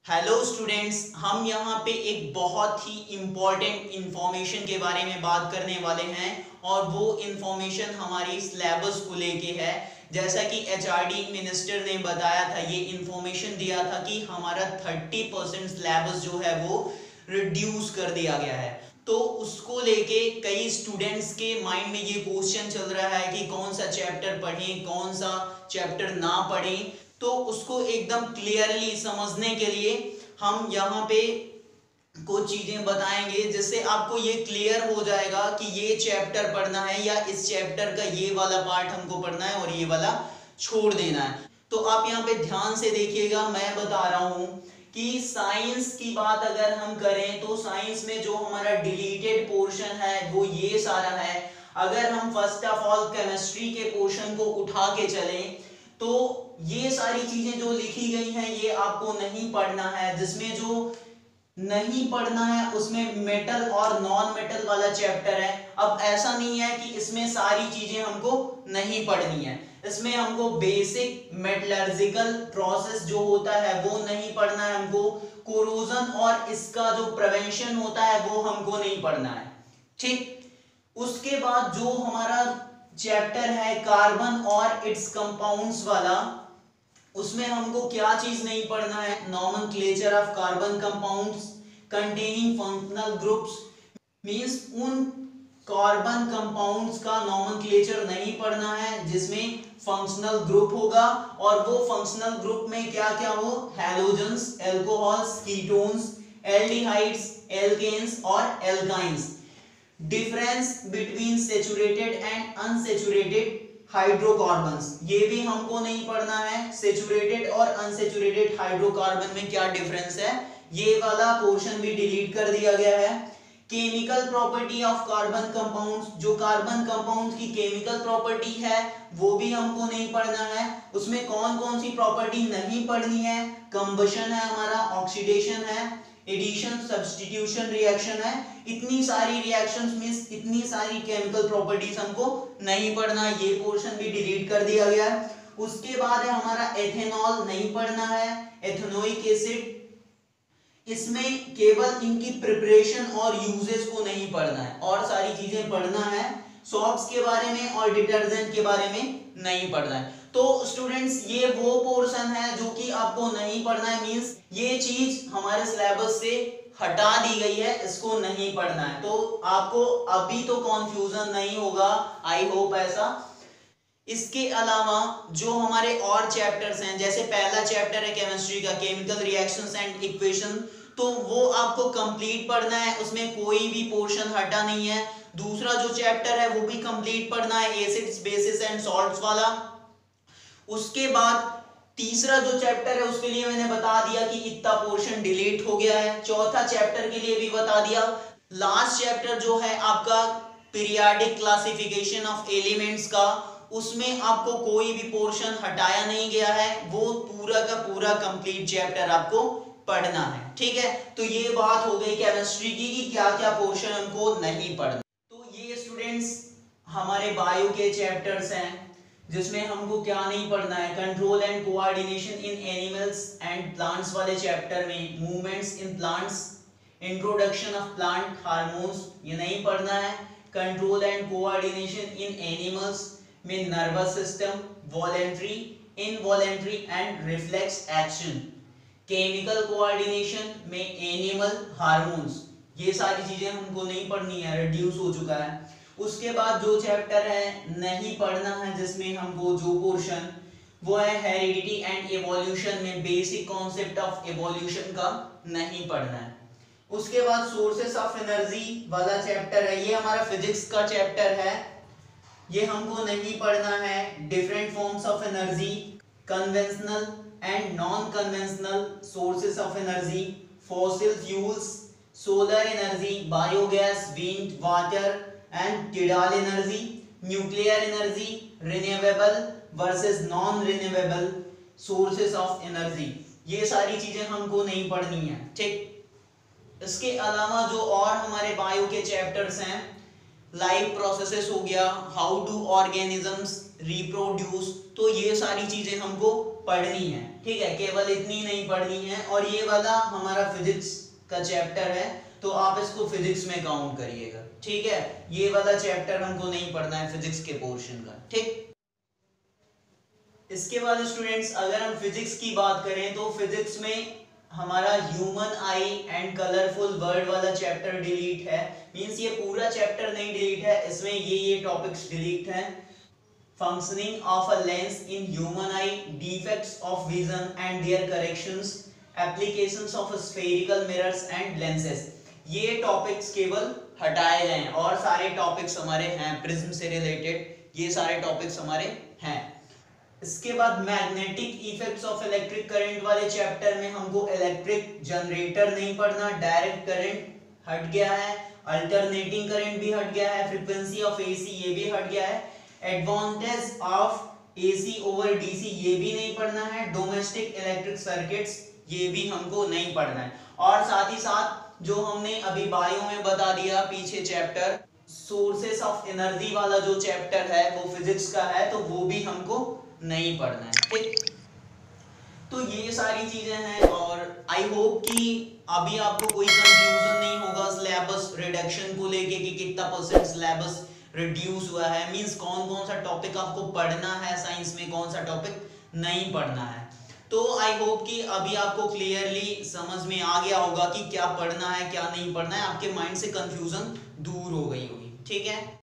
Hello students, हम यहाँ पे एक बहुत ही इम्पॉर्टेंट इंफॉर्मेशन के बारे में बात करने वाले हैं और वो इंफॉर्मेशन हमारी सिलेबस को लेके है। जैसा कि एचआरडी मिनिस्टर ने बताया था, ये इंफॉर्मेशन दिया था कि हमारा 30% सिलेबस जो है वो रिड्यूस कर दिया गया है। तो उसको लेके कई स्टूडेंट्स के माइंड में ये क्वेश्चन चल रहा है कि कौन सा चैप्टर पढ़ें, कौन सा चैप्टर ना पढ़ें। तो उसको एकदम क्लियरली समझने के लिए हम यहाँ पे कुछ चीजें बताएंगे जिससे आपको ये क्लियर हो जाएगा कि ये चैप्टर पढ़ना है या इस चैप्टर का ये वाला पार्ट हमको पढ़ना है और ये वाला छोड़ देना है। तो आप यहाँ पे ध्यान से देखिएगा, मैं बता रहा हूं कि साइंस की बात अगर हम करें तो साइंस में जो हमारा डिलीटेड पोर्शन है वो ये सारा है। अगर हम फर्स्ट ऑफ ऑल केमिस्ट्री के पोर्शन को उठा के चलें तो ये सारी चीजें जो लिखी गई हैं ये आपको नहीं पढ़ना है। जिसमें जो नहीं पढ़ना है उसमें मेटल और नॉन मेटल वाला चैप्टर है। अब ऐसा नहीं है कि इसमें सारी चीजें हमको नहीं पढ़नी है, इसमें हमको बेसिक मेटलर्जिकल प्रोसेस जो होता है वो नहीं पढ़ना है, हमको कोरोजन और इसका जो प्रिवेंशन होता है वो हमको नहीं पढ़ना है। ठीक, उसके बाद जो हमारा चैप्टर है कार्बन और इट्स कंपाउंड्स वाला, उसमें हमको क्या चीज नहीं पढ़ना है, nomenclature of carbon compounds containing functional groups. Means उन कार्बन कंपाउंड्स का नॉमेनक्लेचर नहीं पढ़ना है जिसमें फंक्शनल ग्रुप होगा। और वो फंक्शनल ग्रुप में क्या क्या हो, halogens, alcohols, ketones, aldehydes, alkenes और alkynes. Difference between saturated and unsaturated hydrocarbons, ये भी हमको नहीं पढ़ना है। सैचुरेटेड और अनसैचुरेटेड हाइड्रोकार्बन में क्या डिफरेंस है, ये वाला पोर्शन भी डिलीट कर दिया गया है। Chemical property of carbon compounds, जो कार्बन कंपाउंड्स की केमिकल प्रॉपर्टी है वो भी हमको नहीं पढ़ना है। उसमें कौन कौन सी प्रॉपर्टी नहीं पढ़नी है, कंबशन है हमारा, ऑक्सीडेशन है, एडिशन सब्स्टिट्यूशन रिएक्शन है। इतनी सारी रिएक्शंस मींस इतनी सारी केमिकल प्रॉपर्टीज हमको नहीं पढ़ना, ये पोर्शन भी डिलीट कर दिया गया है। उसके बाद है हमारा एथेनॉल नहीं पढ़ना है, एथेनोइक एसिड, इसमें केवल इनकी प्रिपरेशन और यूजेस को नहीं पढ़ना है और सारी चीजें पढ़ना है। सॉप्स के बारे में और डिटर्जेंट के बारे में नहीं पढ़ना है। तो स्टूडेंट्स ये वो पोर्शन है जो कि आपको नहीं पढ़ना है, मींस ये चीज हमारे सिलेबस से हटा दी गई है, इसको नहीं पढ़ना है। तो आपको अभी तो कॉन्फ्यूजन नहीं होगा, आई होप ऐसा। इसके अलावा जो हमारे और चैप्टर्स हैं, जैसे पहला चैप्टर है केमिस्ट्री का, केमिकल रिएक्शंस एंड इक्वेशन, तो वो आपको कंप्लीट पढ़ना है, उसमें कोई भी पोर्शन हटा नहीं है। दूसरा जो चैप्टर है वो भी कंप्लीट पढ़ना है, एसिड्स बेसिस एंड सॉल्ट्स वाला। उसके बाद तीसरा जो चैप्टर है उसके लिए मैंने बता दिया कि इतना पोर्शन डिलीट हो गया है। चौथा चैप्टर के लिए भी बता दिया। लास्ट चैप्टर जो है आपका पीरियाडिक क्लासिफिकेशन ऑफ एलिमेंट्स का, उसमें आपको कोई भी पोर्शन हटाया नहीं गया है, वो पूरा का पूरा कंप्लीट चैप्टर आपको पढ़ना है। ठीक है, तो ये बात हो गई केमिस्ट्री की कि क्या क्या पोर्शन हमको नहीं पढ़ना। तो ये स्टूडेंट्स हमारे बायो के चैप्टर्स हैं जिसमें हमको क्या नहीं पढ़ना है। Control and coordination in animals and plants वाले चैप्टर में movements in plants, introduction of plant hormones, ये नहीं पढ़ना है। Control and coordination in animals में nervous system, voluntary, involuntary and reflex action. Chemical coordination में एनिमल हार्मोन्स, ये सारी चीजें हमको नहीं पढ़नी है, रिड्यूस हो चुका है। उसके बाद जो चैप्टर है नहीं पढ़ना है जिसमें हमको जो पोर्शन, वो है हेरिडिटी एंड एवोल्यूशन में बेसिक कॉन्सेप्ट ऑफ एवोल्यूशन का नहीं पढ़ना है। उसके बाद सोर्सेस ऑफ एनर्जी वाला चैप्टर है, ये हमारा फिजिक्स का चैप्टर है, ये हमको नहीं पढ़ना है। Different forms of energy, conventional and non conventional sources of energy, fossil fuels, solar energy, biogas, wind, water and tidal energy, nuclear energy, renewable versus non renewable sources of energy, ये सारी चीजें हमको नहीं पढ़नी है। ठीक, इसके अलावा जो और हमारे बायो के चैप्टर्स हैं, लाइफ प्रोसेसेस हो गया, हाउ डू ऑर्गेनिजम्स रिप्रोड्यूस, तो ये सारी चीजें हमको पढ़नी है, ठीक है, केवल इतनी नहीं पढ़नी है। और ये वाला हमारा फिजिक्स का चैप्टर है, तो आप इसको फिजिक्स में काउंट करिएगा, ठीक है। ये वाला चैप्टर हमको नहीं पढ़ना है फिजिक्स के पोर्शन का, ठीक। इसके बाद स्टूडेंट्स अगर हम फिजिक्स की बात करें तो फिजिक्स में हमारा human eye and colourful world वाला चैप्टर डिलीट है। मींस ये पूरा चैप्टर नहीं डिलीट है, इसमें ये टॉपिक्स डिलीट हैं। Functioning of a lens in human eye, defects of vision and their corrections, applications of spherical mirrors and lenses, ये टॉपिक्स केवल हटाए गए हैं और सारे टॉपिक्स हमारे हैं प्रिज्म से रिलेटेड, ये सारे टॉपिक्स हमारे हैं। इसके बाद magnetic effects of electric current वाले चैप्टर में हमको इलेक्ट्रिक जनरेटर नहीं पढ़ना, डायरेक्ट करंट हट गया है, अल्टरनेटिंग करंट भी हट गया है, फ्रीक्वेंसी ऑफ एसी ये भी हट गया है, advantage of AC over DC ये भी नहीं पढ़ना है, डोमेस्टिक इलेक्ट्रिक सर्किट्स ये भी हमको नहीं पढ़ना है। और साथ ही साथ जो हमने अभी बायो में बता दिया पीछे चैप्टर सोर्सेस ऑफ एनर्जी वाला जो चैप्टर है वो फिजिक्स का है, तो वो भी हमको नहीं पढ़ना है, ठीक। तो ये सारी चीजें हैं और आई होप कि अभी आपको कोई कंफ्यूजन नहीं होगा सिलेबस रिडक्शन को लेके कि कितना परसेंट सिलेबस रिड्यूस हुआ है, मींस कौन कौन सा टॉपिक आपको पढ़ना है साइंस में, कौन सा टॉपिक नहीं पढ़ना है। तो आई होप कि अभी आपको क्लियरली समझ में आ गया होगा कि क्या पढ़ना है क्या नहीं पढ़ना है, आपके माइंड से कंफ्यूजन दूर हो गई होगी, ठीक है।